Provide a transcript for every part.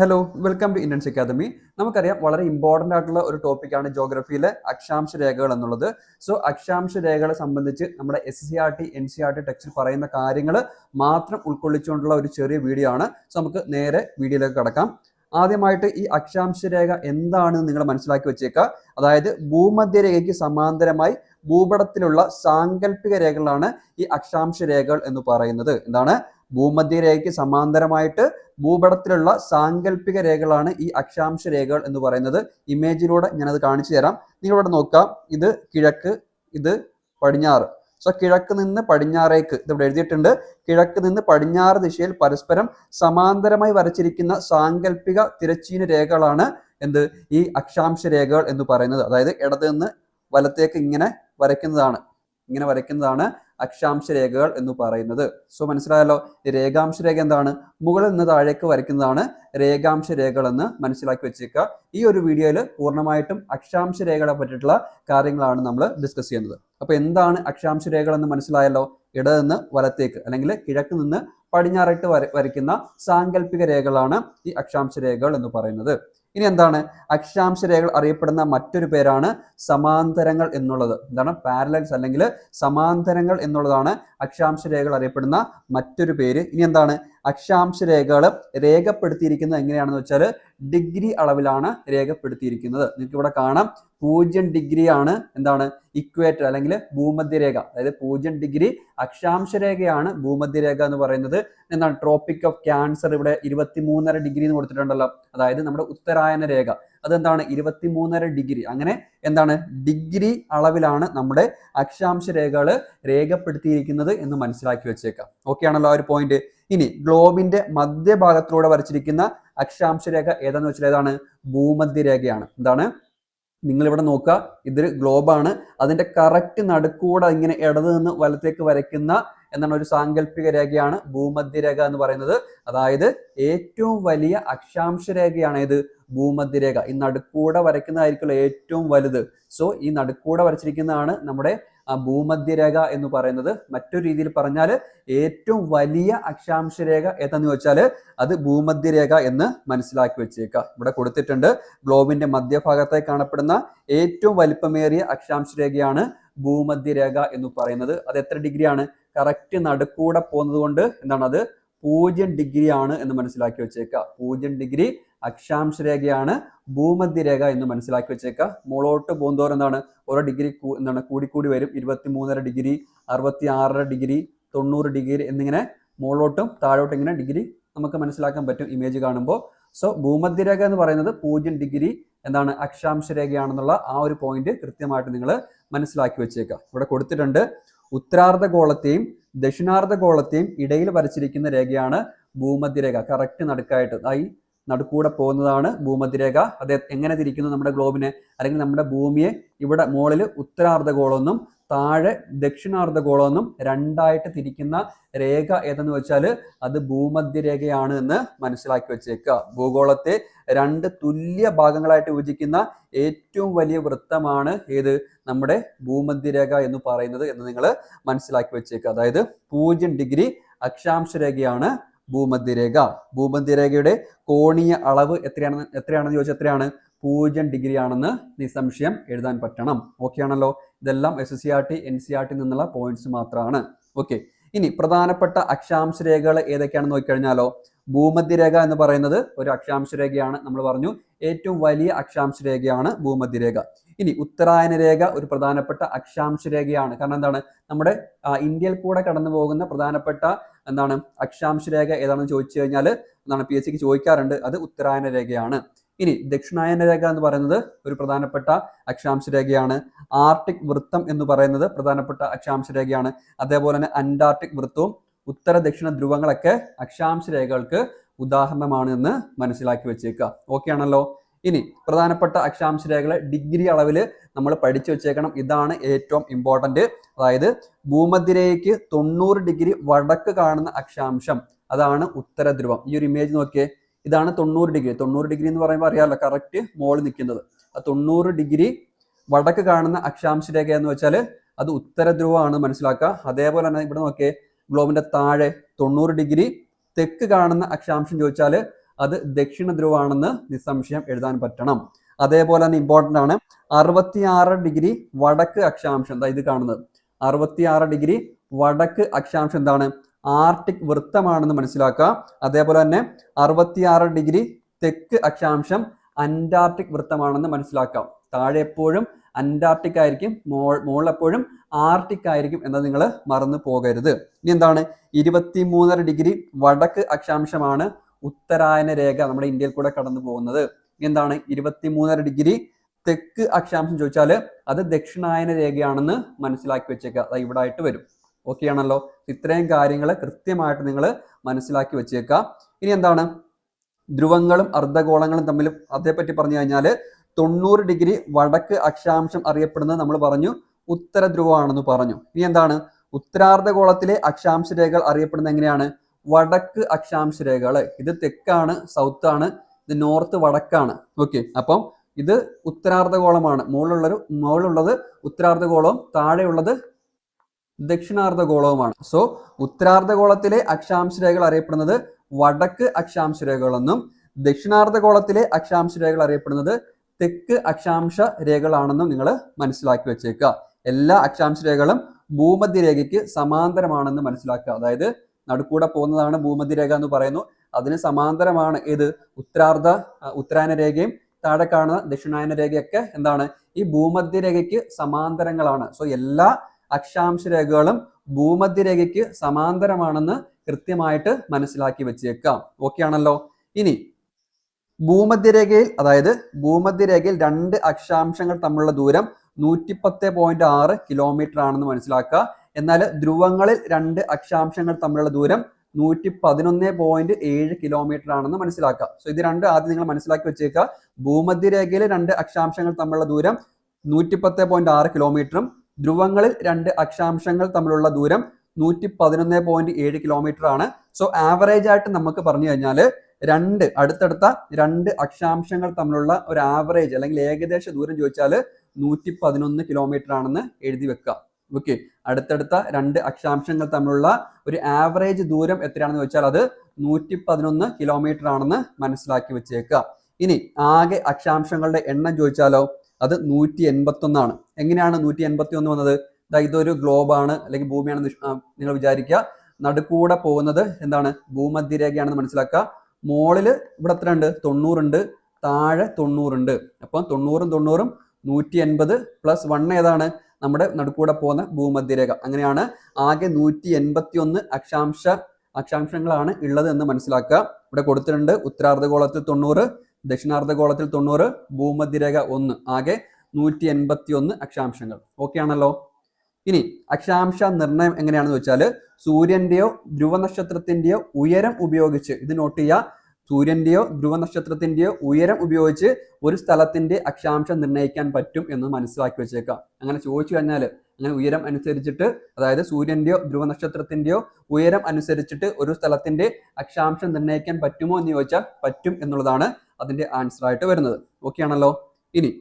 Hello welcome to Indians academy. നമുക്കറിയാം വളരെ important ആയിട്ടുള്ള ഒരു ടോപ്പിക്കാണ് ജോഗ്രഫിയിലെ അക്ഷാംശ രേഖകൾ എന്നുള്ളത്. സോ അക്ഷാംശ രേഖകളെ സംബന്ധിച്ച് നമ്മുടെ SCERT NCERT ടെക്സ്റ്റിൽ പറയുന്ന കാര്യങ്ങൾ മാത്രം ഉൾക്കൊള്ളിച്ചുകൊണ്ടുള്ള ഒരു ചെറിയ വീഡിയോ ആണ്. സോ നമുക്ക് നേരെ വീഡിയോയിലേക്ക് കടക്കാം. ആദ്യമായിട്ട് ഈ അക്ഷാംശ രേഖ എന്താണെന്ന് നിങ്ങൾ മനസ്സിലാക്കി വെച്ചേക്കുക. അതായത് ഭൂമധ്യരേഖയ്ക്ക് സമാന്തരമായി ഭൂപടത്തിലുള്ള സാങ്കല്പിക രേഖകളാണ് ഈ അക്ഷാംശ രേഖകൾ എന്ന് പറയുന്നത്. എന്താണ്? ഭൂമധ്യരേഖയ്ക്ക് സമാന്തരമായിട്ട് ഭൂപടത്തിലുള്ള സാങ്കല്പിക രേഖകളാണ് ഈ അക്ഷാംശ രേഖകൾ എന്ന് പറയുന്നത്. ഇമേജിലൂടെ ഞാനത് കാണിച്ചു തരാം. നിങ്ങളിവിടെ നോക്കാം, ഇത് കിഴക്ക്, ഇത് പടിഞ്ഞാറ്. സോ കിഴക്ക് നിന്ന് പടിഞ്ഞാറേക്ക് ഇതിവിടെ എഴുതിയിട്ടുണ്ട്. കിഴക്ക് നിന്ന് പടിഞ്ഞാറ് ദിശയിൽ പരസ്പരം സമാന്തരമായി വരച്ചിരിക്കുന്ന സാങ്കല്പിക തിരശ്ചീന രേഖകളാണ് എന്ത് ഈ അക്ഷാംശ രേഖകൾ എന്ന് പറയുന്നത്. അതായത് ഇടത് നിന്ന് വലത്തേക്ക് ഇങ്ങനെ വരയ്ക്കുന്നതാണ് അക്ഷാംശ രേഖകൾ എന്ന് പറയുന്നത്. സോ മനസ്സിലായല്ലോ. ഈ രേഖാംശ രേഖ എന്താണ്? മുകളിൽ നിന്ന് താഴേക്ക് വരയ്ക്കുന്നതാണ് രേഖാംശ രേഖകൾ എന്ന് മനസ്സിലാക്കി വെച്ചേക്കുക. ഈ ഒരു വീഡിയോയിൽ പൂർണ്ണമായിട്ടും അക്ഷാംശ രേഖകളെ പറ്റിയിട്ടുള്ള കാര്യങ്ങളാണ് നമ്മൾ ഡിസ്കസ് ചെയ്യുന്നത്. അപ്പൊ എന്താണ് അക്ഷാംശ രേഖകൾ എന്ന് മനസ്സിലായല്ലോ. ഇടത് നിന്ന് വലത്തേക്ക് അല്ലെങ്കിൽ കിഴക്ക് നിന്ന് പടിഞ്ഞാറായിട്ട് വരയ്ക്കുന്ന സാങ്കല്പിക രേഖകളാണ് ഈ അക്ഷാംശ രേഖകൾ എന്ന് പറയുന്നത്. ഇനി എന്താണ്? അക്ഷാംശ രേഖകൾ അറിയപ്പെടുന്ന മറ്റൊരു പേരാണ് സമാന്തരങ്ങൾ എന്നുള്ളത്. എന്താണ്? പാരലൽസ് അല്ലെങ്കിൽ സമാന്തരങ്ങൾ എന്നുള്ളതാണ് അക്ഷാംശ രേഖകൾ അറിയപ്പെടുന്ന മറ്റൊരു പേര്. ഇനി എന്താണ്? അക്ഷാംശ രേഖകൾ രേഖപ്പെടുത്തിയിരിക്കുന്നത് എങ്ങനെയാണെന്ന് വെച്ചാൽ ഡിഗ്രി അളവിലാണ് രേഖപ്പെടുത്തിയിരിക്കുന്നത്. നിങ്ങൾക്ക് ഇവിടെ കാണാം 0 ഡിഗ്രി ആണ് എന്താണ് ഇക്വേറ്റർ അല്ലെങ്കിൽ ഭൂമധ്യരേഖ. അതായത് 0 ഡിഗ്രി അക്ഷാംശ രേഖയാണ് ഭൂമധ്യരേഖ എന്ന് പറയുന്നത്. എന്താണ്? ട്രോപ്പിക് ഓഫ് ക്യാൻസർ ഇവിടെ 23.5 ഡിഗ്രി എന്ന് കൊടുത്തിട്ടുണ്ടല്ലോ. അതായത് നമ്മുടെ ഉത്തരായന രേഖ അതെന്താണ് 23.5 ഡിഗ്രി. അങ്ങനെ എന്താണ് ഡിഗ്രി അളവിലാണ് നമ്മുടെ അക്ഷാംശ രേഖകൾ രേഖപ്പെടുത്തിയിരിക്കുന്നത് എന്ന് മനസ്സിലാക്കി വെച്ചേക്കാം. ഓക്കെ ആണല്ലോ ആ ഒരു പോയിന്റ്. ഇനി ഗ്ലോബിന്റെ മധ്യഭാഗത്തിലൂടെ വരച്ചിരിക്കുന്ന അക്ഷാംശ രേഖ ഏതാന്ന് വെച്ചാൽ ഏതാണ്? ഭൂമധ്യരേഖയാണ്. എന്താണ്? നിങ്ങൾ ഇവിടെ നോക്കുക, ഇതൊരു ഗ്ലോബാണ്. അതിന്റെ കറക്റ്റ് നടുക്കൂടെ ഇങ്ങനെ ഇടത് നിന്ന് വലത്തേക്ക് വരയ്ക്കുന്ന എന്താണ് ഒരു സാങ്കല്പിക രേഖയാണ് ഭൂമധ്യരേഖ എന്ന് പറയുന്നത്. അതായത് ഏറ്റവും വലിയ അക്ഷാംശ രേഖയാണ് ഇത് ഭൂമധ്യരേഖ. ഈ നടുക്കൂടെ വരയ്ക്കുന്നതായിരിക്കുമല്ലോ ഏറ്റവും വലുത്. സോ ഈ നടുക്കൂടെ വരച്ചിരിക്കുന്നതാണ് നമ്മുടെ ഭൂമധ്യരേഖ എന്ന് പറയുന്നത്. മറ്റൊരു രീതിയിൽ പറഞ്ഞാൽ ഏറ്റവും വലിയ അക്ഷാംശ രേഖ ഏതാന്ന് ചോദിച്ചാൽ അത് ഭൂമധ്യരേഖ എന്ന് മനസ്സിലാക്കി വെച്ചേക്കുക. ഇവിടെ കൊടുത്തിട്ടുണ്ട് ഗ്ലോബിന്റെ മധ്യഭാഗത്തായി കാണപ്പെടുന്ന ഏറ്റവും വലിപ്പമേറിയ അക്ഷാംശ രേഖയാണ് ഭൂമധ്യരേഖ എന്ന് പറയുന്നത്. അത് എത്ര ഡിഗ്രിയാണ്? കറക്റ്റ് നടുക്കൂടെ പോകുന്നത് കൊണ്ട് എന്താണ് അത് 0 ഡിഗ്രി ആണ് എന്ന് മനസ്സിലാക്കി വെച്ചേക്കുക. 0 ഡിഗ്രി അക്ഷാംശ രേഖയാണ് ഭൂമധ്യരേഖ എന്ന് മനസ്സിലാക്കി വെച്ചേക്കുക. മുകളോട്ട് പോകുന്നതോറും എന്താണ് ഓരോ ഡിഗ്രി കൂടിക്കൂടി വരും. 23.5 ഡിഗ്രി, 66 ഡിഗ്രി, 90 ഡിഗ്രി എന്നിങ്ങനെ മുകളോട്ടും താഴോട്ടും ഇങ്ങനെ ഡിഗ്രി നമുക്ക് മനസ്സിലാക്കാൻ പറ്റും ഇമേജ് കാണുമ്പോൾ. സോ ഭൂമധ്യരേഖ എന്ന് പറയുന്നത് 0 ഡിഗ്രി എന്താണ് അക്ഷാംശ രേഖയാണെന്നുള്ള ആ ഒരു പോയിന്റ് കൃത്യമായിട്ട് നിങ്ങൾ മനസ്സിലാക്കി വെച്ചേക്കുക. ഇവിടെ കൊടുത്തിട്ടുണ്ട് ഉത്തരാർദ്ധഗോളത്തെയും ദക്ഷിണാർദ്ധഗോളത്തെയും ഇടയിൽ വരച്ചിരിക്കുന്ന രേഖയാണ് ഭൂമധ്യരേഖ. കറക്റ്റ് നടുക്കായിട്ട് ഈ നടുക്കൂടെ പോകുന്നതാണ് ഭൂമധ്യരേഖ. അത് എങ്ങനെ തിരിക്കുന്നു നമ്മുടെ ഗ്ലോബിനെ അല്ലെങ്കിൽ നമ്മുടെ ഭൂമിയെ? ഇവിടെ മുകളിൽ ഉത്തരാർദ്ധഗോളമെന്നും താഴെ ദക്ഷിണാർദ്ധഗോളമെന്നും രണ്ടായിട്ട് തിരിക്കുന്ന രേഖ ഏതെന്ന് വെച്ചാൽ അത് ഭൂമധ്യരേഖയാണ് എന്ന് മനസ്സിലാക്കി വെച്ചേക്കുക. ഭൂഗോളത്തെ 2 തുല്യ ഭാഗങ്ങളായിട്ട് വിഭജിക്കുന്ന ഏറ്റവും വലിയ വൃത്തമാണ് ഏത്? നമ്മുടെ ഭൂമധ്യരേഖ എന്ന് പറയുന്നത് എന്ന് നിങ്ങൾ മനസ്സിലാക്കി വെച്ചേക്കുക. അതായത് 0 ഡിഗ്രി അക്ഷാംശ രേഖയാണ് ഭൂമധ്യരേഖ. ഭൂമധ്യരേഖയുടെ കോണീയ അളവ് എത്രയാണെന്ന് ചോദിച്ചാൽ എത്രയാണ്? 0 ഡിഗ്രി ആണെന്ന് നിസ്സംശയം എഴുതാൻ പറ്റണം. ഓക്കെ ആണല്ലോ. ഇതെല്ലാം SCERT NCERT നിന്നുള്ള പോയിന്റ്സ് മാത്രമാണ്. ഓക്കെ. ഇനി പ്രധാനപ്പെട്ട അക്ഷാംശ രേഖകൾ ഏതൊക്കെയാണെന്ന് നോക്കിക്കഴിഞ്ഞാലോ, ഭൂമധ്യരേഖ എന്ന് പറയുന്നത് ഒരു അക്ഷാംശ രേഖയാണ്. നമ്മൾ പറഞ്ഞു ഏറ്റവും വലിയ അക്ഷാംശ രേഖയാണ് ഭൂമധ്യരേഖ. ഇനി ഉത്തരായന രേഖ ഒരു പ്രധാനപ്പെട്ട അക്ഷാംശ രേഖയാണ്. കാരണം എന്താണ്? നമ്മുടെ ഇന്ത്യയിൽ കൂടെ കടന്നു പോകുന്ന പ്രധാനപ്പെട്ട എന്താണ് അക്ഷാംശ രേഖ ഏതാണെന്ന് ചോദിച്ചു കഴിഞ്ഞാൽ എന്താണ് PSCക്ക് ചോദിക്കാറുണ്ട്. അത് ഉത്തരായന രേഖയാണ്. ഇനി ദക്ഷിണായന രേഖ എന്ന് പറയുന്നത് ഒരു പ്രധാനപ്പെട്ട അക്ഷാംശ രേഖയാണ്. ആർട്ടിക് വൃത്തം എന്ന് പറയുന്നത് പ്രധാനപ്പെട്ട അക്ഷാംശ രേഖയാണ്. അതേപോലെ തന്നെ അന്റാർട്ടിക് വൃത്തവും ഉത്തര ദക്ഷിണ ധ്രുവങ്ങളൊക്കെ അക്ഷാംശ രേഖകൾക്ക് ഉദാഹരണമാണ് എന്ന് മനസ്സിലാക്കി വെച്ചേക്കുക. ഓക്കെ ആണല്ലോ. ഇനി പ്രധാനപ്പെട്ട അക്ഷാംശ രേഖകൾ ഡിഗ്രി അളവിൽ നമ്മൾ പഠിച്ചു വെച്ചേക്കണം. ഇതാണ് ഏറ്റവും ഇമ്പോർട്ടന്റ്. അതായത് ഭൂമധ്യരേഖയ്ക്ക് 90 ഡിഗ്രി വടക്ക് കാണുന്ന അക്ഷാംശം അതാണ് ഉത്തര ധ്രുവം. ഈ ഒരു ഇമേജ് നോക്കിയേ, ഇതാണ് 90 ഡിഗ്രി. 90 ഡിഗ്രി എന്ന് പറയുമ്പോൾ അറിയാമല്ലോ കറക്റ്റ് മോളിൽ നിൽക്കുന്നത്. ആ 90 ഡിഗ്രി വടക്ക് കാണുന്ന അക്ഷാംശ രേഖ എന്ന് വെച്ചാൽ അത് ഉത്തര ധ്രുവമാണ് മനസ്സിലാക്കുക. അതേപോലെ തന്നെ ഇവിടെ നോക്കിയേ, ഗ്ലോബിന്റെ താഴെ 90 ഡിഗ്രി തെക്ക് കാണുന്ന അക്ഷാംശം ചോദിച്ചാൽ അത് ദക്ഷിണ ധ്രുവമാണെന്ന് നിസ്സംശയം എഴുതാൻ പറ്റണം. അതേപോലെ തന്നെ ഇമ്പോർട്ടൻ്റ് ആണ് 66 ഡിഗ്രി വടക്ക് അക്ഷാംശം. എന്താ ഇത് കാണുന്നത്? 66 ഡിഗ്രി വടക്ക് അക്ഷാംശം എന്താണ്? ആർട്ടിക് വൃത്തമാണെന്ന് മനസ്സിലാക്കുക. അതേപോലെ തന്നെ 66 ഡിഗ്രി തെക്ക് അക്ഷാംശം അന്റാർട്ടിക് വൃത്തമാണെന്ന് മനസ്സിലാക്കാം. താഴെ എപ്പോഴും അന്റാർട്ടിക് ആയിരിക്കും, മുകളിൽ എപ്പോഴും ആർട്ടിക് ആയിരിക്കും എന്നത് നിങ്ങൾ മറന്നു പോകരുത്. ഇനി എന്താണ്? 23.5 ഡിഗ്രി വടക്ക് അക്ഷാംശമാണ് ഉത്തരായന രേഖ നമ്മുടെ ഇന്ത്യയിൽ കൂടെ കടന്നു പോകുന്നത്. ഇനി എന്താണ്? 23.5 ഡിഗ്രി തെക്ക് അക്ഷാംശം ചോദിച്ചാൽ അത് ദക്ഷിണായന രേഖയാണെന്ന് മനസ്സിലാക്കി വെച്ചേക്കുക. അത് ഇവിടെ ആയിട്ട് വരും. ഓക്കെ ആണല്ലോ? ഇത്രയും കാര്യങ്ങൾ കൃത്യമായിട്ട് നിങ്ങൾ മനസ്സിലാക്കി വെച്ചേക്കുക. ഇനി എന്താണ്? ധ്രുവങ്ങളും അർദ്ധഗോളങ്ങളും തമ്മിൽ അതേപറ്റി പറഞ്ഞു കഴിഞ്ഞാൽ 90 ഡിഗ്രി വടക്ക് അക്ഷാംശം അറിയപ്പെടുന്നത് നമ്മൾ പറഞ്ഞു ഉത്തര ധ്രുവമാണെന്ന് പറഞ്ഞു. ഇനി എന്താണ്? ഉത്തരാർദ്ധഗോളത്തിലെ അക്ഷാംശ രേഖകൾ അറിയപ്പെടുന്നത് എങ്ങനെയാണ്? വടക്ക് അക്ഷാംശ രേഖകൾ. ഇത് തെക്കാണ്, സൗത്ത് ആണ്, ഇത് നോർത്ത് വടക്കാണ്. ഓക്കെ, അപ്പം ഇത് ഉത്തരാർദ്ധഗോളമാണ്. മുകളിലുള്ളത് ഉത്തരാർദ്ധഗോളവും താഴെയുള്ളത് ദക്ഷിണാർദ്ധഗോളവുമാണ്. സോ ഉത്തരാർദ്ധഗോളത്തിലെ അക്ഷാംശ രേഖകൾ അറിയപ്പെടുന്നത് വടക്ക് അക്ഷാംശ രേഖകളെന്നും ദക്ഷിണാർദ്ധഗോളത്തിലെ അക്ഷാംശ രേഖകൾ അറിയപ്പെടുന്നത് തെക്ക് അക്ഷാംശ രേഖകളാണെന്നും നിങ്ങൾ മനസ്സിലാക്കി വെച്ചേക്കുക. എല്ലാ അക്ഷാംശ രേഖകളും ഭൂമധ്യരേഖയ്ക്ക് സമാന്തരമാണെന്ന് മനസ്സിലാക്കുക. അതായത് നടുക്കൂടെ പോകുന്നതാണ് ഭൂമധ്യരേഖ എന്ന് പറയുന്നു. അതിന് സമാന്തരമാണ് ഏത്? ഉത്തരായന രേഖയും താഴെ കാണുന്ന ദക്ഷിണായന രേഖയൊക്കെ എന്താണ്? ഈ ഭൂമധ്യരേഖയ്ക്ക് സമാന്തരങ്ങളാണ്. സോ എല്ലാ അക്ഷാംശ രേഖകളും ഭൂമധ്യരേഖയ്ക്ക് സമാന്തരമാണെന്ന് കൃത്യമായിട്ട് മനസ്സിലാക്കി വെച്ചേക്കാം. ഓക്കെ ആണല്ലോ? ഇനി ഭൂമധ്യരേഖയിൽ രണ്ട് അക്ഷാംശങ്ങൾ തമ്മിലുള്ള ദൂരം 110.6 കിലോമീറ്റർ ആണെന്ന് മനസ്സിലാക്കുക. എന്നാൽ ധ്രുവങ്ങളിൽ രണ്ട് അക്ഷാംശങ്ങൾ തമ്മിലുള്ള ദൂരം 111.7 കിലോമീറ്റർ ആണെന്ന് മനസ്സിലാക്കുക. സോ ഇത് രണ്ട് ആദ്യം നിങ്ങൾ മനസ്സിലാക്കി വെച്ചേക്കുക. ഭൂമധ്യരേഖയിലെ രണ്ട് അക്ഷാംശങ്ങൾ തമ്മിലുള്ള ദൂരം 110.6 കിലോമീറ്ററും ധ്രുവങ്ങളിൽ രണ്ട് അക്ഷാംശങ്ങൾ തമ്മിലുള്ള ദൂരം 111.7 കിലോമീറ്റർ ആണ്. സോ ആവറേജ് ആയിട്ട് നമുക്ക് പറഞ്ഞു കഴിഞ്ഞാൽ അടുത്തടുത്ത രണ്ട് അക്ഷാംശങ്ങൾ തമ്മിലുള്ള ഒരു ആവറേജ് അല്ലെങ്കിൽ ഏകദേശ ദൂരം ചോദിച്ചാൽ 111 കിലോമീറ്റർ ആണെന്ന് എഴുതി വെക്കുക. ഓക്കെ, അടുത്തടുത്ത രണ്ട് അക്ഷാംശങ്ങൾ തമ്മിലുള്ള ഒരു ആവറേജ് ദൂരം എത്രയാണെന്ന് ചോദിച്ചാൽ അത് 111 കിലോമീറ്റർ ആണെന്ന് മനസ്സിലാക്കി വെച്ചേക്കുക. ഇനി ആകെ അക്ഷാംശങ്ങളുടെ എണ്ണം ചോദിച്ചാലോ അത് 181 ആണ്. എങ്ങനെയാണ് 181 വന്നത്? ഇതൊരു ഗ്ലോബാണ് അല്ലെങ്കിൽ ഭൂമിയാണെന്ന് നിങ്ങൾ വിചാരിക്കുക. നടുക്കൂടെ പോകുന്നത് എന്താണ്? ഭൂമധ്യരേഖയാണെന്ന് മനസ്സിലാക്കുക. മോളില് ഇവിടെ എത്ര ഉണ്ട്? 90 ഉണ്ട്, താഴെ 90 ഉണ്ട്. അപ്പം 90 180 പ്ലസ് 1 ഏതാണ്? നമ്മുടെ നടുക്കൂടെ പോകുന്ന ഭൂമധ്യരേഖ. അങ്ങനെയാണ് ആകെ 181 അക്ഷാംശങ്ങളാണ് ഉള്ളത് എന്ന് മനസ്സിലാക്കുക. ഇവിടെ കൊടുത്തിട്ടുണ്ട് ഉത്തരാർദ്ധഗോളത്തിൽ 90, ദക്ഷിണാർദ്ധഗോളത്തിൽ 90, ഭൂമധ്യരേഖ 1, ആകെ 181 അക്ഷാംശങ്ങൾ. ഓക്കെ ആണല്ലോ? ഇനി അക്ഷാംശ നിർണയം എങ്ങനെയാണെന്ന് വെച്ചാൽ സൂര്യന്റെയോ ധ്രുവനക്ഷത്രത്തിന്റെയോ ഉയരം ഉപയോഗിച്ച്, ഇത് നോട്ട് ചെയ്യുക, സൂര്യന്റെയോ ധ്രുവനക്ഷത്രത്തിന്റെയോ ഉയരം ഉപയോഗിച്ച് ഒരു സ്ഥലത്തിന്റെ അക്ഷാംശം നിർണ്ണയിക്കാൻ പറ്റും എന്ന് മനസ്സിലാക്കി വെച്ചേക്കാം. അങ്ങനെ ചോദിച്ചു കഴിഞ്ഞാൽ അങ്ങനെ ഉയരം അനുസരിച്ചിട്ട്, അതായത് സൂര്യന്റെയോ ധ്രുവനക്ഷത്രത്തിന്റെയോ ഉയരം അനുസരിച്ചിട്ട് ഒരു സ്ഥലത്തിന്റെ അക്ഷാംശം നിർണ്ണയിക്കാൻ പറ്റുമോ എന്ന് ചോദിച്ചാൽ പറ്റും എന്നുള്ളതാണ് അതിന്റെ ആൻസർ ആയിട്ട് വരുന്നത്. ഓക്കെ ആണല്ലോ? ഇനി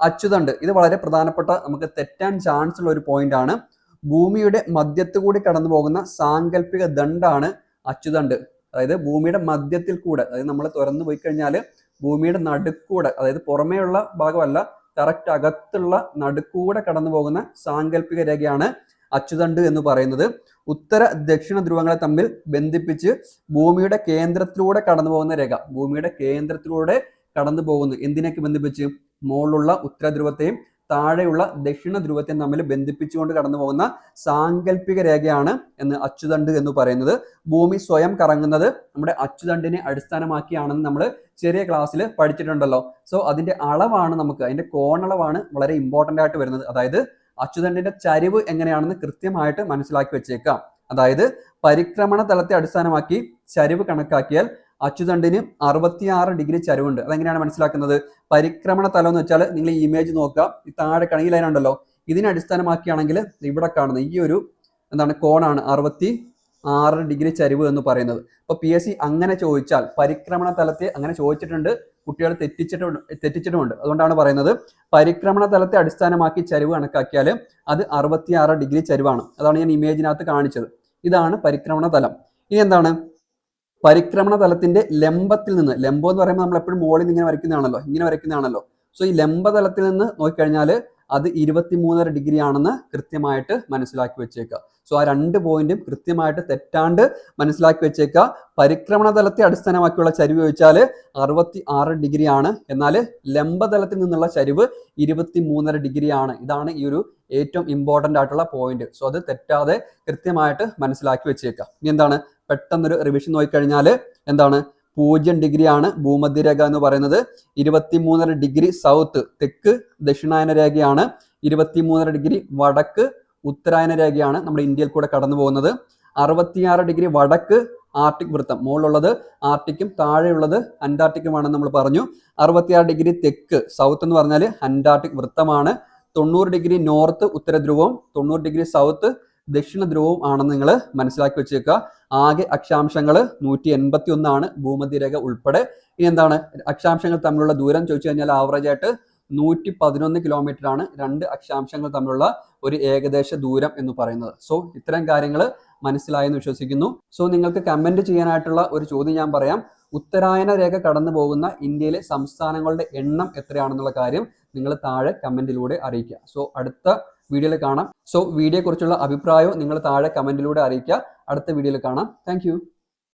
അച്ചുതണ്ട്, ഇത് വളരെ പ്രധാനപ്പെട്ട, നമുക്ക് തെറ്റാൻ ചാൻസ് ഉള്ള ഒരു പോയിന്റ് ആണ്. ഭൂമിയുടെ മധ്യത്തു കൂടി കടന്നു പോകുന്ന സാങ്കല്പിക ദണ്ഡാണ് അച്ചുതണ്ട്. അതായത് ഭൂമിയുടെ മധ്യത്തിൽ കൂടെ, അതായത് നമ്മൾ തുറന്നു പോയി കഴിഞ്ഞാൽ ഭൂമിയുടെ നടുക്കൂടെ, അതായത് പുറമേയുള്ള ഭാഗമല്ല, കറക്റ്റ് അകത്തുള്ള നടുക്കൂടെ കടന്നു പോകുന്ന സാങ്കല്പിക രേഖയാണ് അച്ചുതണ്ട് എന്ന് പറയുന്നത്. ഉത്തര ദക്ഷിണ ധ്രുവങ്ങളെ തമ്മിൽ ബന്ധിപ്പിച്ച് ഭൂമിയുടെ കേന്ദ്രത്തിലൂടെ കടന്നു പോകുന്ന രേഖ. ഭൂമിയുടെ കേന്ദ്രത്തിലൂടെ കടന്നു പോകുന്നു. എന്തിനൊക്കെ ബന്ധിപ്പിച്ച്? മുകളിലുള്ള ഉത്തര ധ്രുവത്തെയും താഴെയുള്ള ദക്ഷിണ ധ്രുവത്തെയും തമ്മിൽ ബന്ധിപ്പിച്ചുകൊണ്ട് കടന്നു പോകുന്ന സാങ്കല്പിക രേഖയാണ് അച്ചുതണ്ട് എന്ന് പറയുന്നത്. ഭൂമി സ്വയം കറങ്ങുന്നത് നമ്മുടെ അച്ചുതണ്ടിനെ അടിസ്ഥാനമാക്കിയാണെന്ന് നമ്മൾ ചെറിയ ക്ലാസ്സിൽ പഠിച്ചിട്ടുണ്ടല്ലോ. സോ അതിന്റെ അളവാണ് നമുക്ക്, അതിന്റെ കോണളവാണ് വളരെ ഇമ്പോർട്ടന്റ് ആയിട്ട് വരുന്നത്. അതായത് അച്ചുതണ്ടിന്റെ ചരിവ് എങ്ങനെയാണെന്ന് കൃത്യമായിട്ട് മനസ്സിലാക്കി വെച്ചേക്കാം. അതായത് പരിക്രമണ തലത്തെ അടിസ്ഥാനമാക്കി ചരിവ് കണക്കാക്കിയാൽ അച്ചുതണ്ടിന് 66 ഡിഗ്രി ചരിവുണ്ട്. അതെങ്ങനെയാണ് മനസ്സിലാക്കുന്നത്? പരിക്രമണ തലം എന്ന് വെച്ചാൽ നിങ്ങൾ ഈ ഇമേജ് നോക്കുക, ഈ താഴെ കണി ലൈൻ ഉണ്ടല്ലോ, ഇതിനെ അടിസ്ഥാനമാക്കിയാണെങ്കിൽ ഇവിടെ കാണുന്ന ഈ ഒരു കോണാണ് 66 ഡിഗ്രി ചരിവ് എന്ന് പറയുന്നത്. അപ്പൊ PSC അങ്ങനെ ചോദിച്ചാൽ, പരിക്രമണ തലത്തെ അങ്ങനെ ചോദിച്ചിട്ടുണ്ട്, കുട്ടികൾ തെറ്റിച്ചിട്ടുമുണ്ട്. അതുകൊണ്ടാണ് പറയുന്നത് പരിക്രമണ തലത്തെ അടിസ്ഥാനമാക്കി ചരിവ് കണക്കാക്കിയാൽ അത് 66 ഡിഗ്രി ചരിവാണ്. അതാണ് ഞാൻ ഇമേജിനകത്ത് കാണിച്ചത്. ഇതാണ് പരിക്രമണ തലം. ഇനി എന്താണ്? പരിക്രമണ തലത്തിന്റെ ലംബത്തിൽ നിന്ന്, ലംബം എന്ന് പറയുമ്പോൾ നമ്മൾ എപ്പോഴും മുകളിൽ ഇങ്ങനെ വരയ്ക്കുന്നതാണല്ലോ. സോ ഈ ലംബതലത്തിൽ നിന്ന് നോക്കിക്കഴിഞ്ഞാൽ അത് 23.5 ഡിഗ്രി ആണെന്ന് കൃത്യമായിട്ട് മനസ്സിലാക്കി വെച്ചേക്കുക. സോ ആ 2 പോയിന്റും കൃത്യമായിട്ട് തെറ്റാണ്ട് മനസ്സിലാക്കി വെച്ചേക്കുക. പരിക്രമണ തലത്തെ അടിസ്ഥാനമാക്കിയുള്ള ചരിവ് ചോദിച്ചാൽ 66 ഡിഗ്രി ആണ്, എന്നാൽ ലംബതലത്തിൽ നിന്നുള്ള ചരിവ് 23.5 ഡിഗ്രി ആണ്. ഇതാണ് ഈ ഒരു ഏറ്റവും ഇമ്പോർട്ടൻ്റ് ആയിട്ടുള്ള പോയിന്റ്. സോ അത് തെറ്റാതെ കൃത്യമായിട്ട് മനസ്സിലാക്കി വെച്ചേക്കുക. ഇനി എന്താണ് പെട്ടെന്നൊരു റിവിഷൻ നോക്കിക്കഴിഞ്ഞാൽ എന്താണ് 0 ഡിഗ്രി ആണ് ഭൂമധ്യരേഖ എന്ന് പറയുന്നത്. 23.5 ഡിഗ്രി സൗത്ത് തെക്ക് ദക്ഷിണായന രേഖയാണ്. 23.5 ഡിഗ്രി വടക്ക് ഉത്തരായന രേഖയാണ് നമ്മുടെ ഇന്ത്യയിൽ കൂടെ കടന്നു പോകുന്നത്. 66 ഡിഗ്രി വടക്ക് ആർട്ടിക് വൃത്തം, മുകളിലുള്ളത് ആർട്ടിക്കും താഴെയുള്ളത് അന്റാർട്ടിക്കുമാണെന്ന് നമ്മൾ പറഞ്ഞു. 66 ഡിഗ്രി തെക്ക് സൗത്ത് എന്ന് പറഞ്ഞാൽ അന്റാർട്ടിക് വൃത്തമാണ്. 90 ഡിഗ്രി നോർത്ത് ഉത്തര ധ്രുവവും 90 ഡിഗ്രി സൗത്ത് ദക്ഷിണ ധ്രുവവും ആണെന്ന് നിങ്ങൾ മനസ്സിലാക്കി വെച്ചേക്കുക. ആകെ അക്ഷാംശങ്ങൾ 181 ആണ് ഭൂമധ്യരേഖ ഉൾപ്പെടെ. ഇനി എന്താണ് അക്ഷാംശങ്ങൾ തമ്മിലുള്ള ദൂരം ചോദിച്ചു കഴിഞ്ഞാൽ ആവറേജ് ആയിട്ട് 111 കിലോമീറ്റർ ആണ് 2 അക്ഷാംശങ്ങൾ തമ്മിലുള്ള ഒരു ഏകദേശ ദൂരം എന്ന് പറയുന്നത്. സോ ഇത്തരം കാര്യങ്ങൾ മനസ്സിലായെന്ന് വിശ്വസിക്കുന്നു. സോ നിങ്ങൾക്ക് കമന്റ് ചെയ്യാനായിട്ടുള്ള ഒരു ചോദ്യം ഞാൻ പറയാം. ഉത്തരായന രേഖ കടന്നു പോകുന്ന ഇന്ത്യയിലെ സംസ്ഥാനങ്ങളുടെ എണ്ണം എത്രയാണെന്നുള്ള കാര്യം നിങ്ങൾ താഴെ കമന്റിലൂടെ അറിയിക്കുക. സോ അടുത്ത വീഡിയോയിൽ കാണാം. സോ വീഡിയോയെ കുറിച്ചുള്ള അഭിപ്രായവും നിങ്ങൾ താഴെ കമന്റിലൂടെ അറിയിക്കുക. അടുത്ത വീഡിയോയിൽ കാണാം. താങ്ക്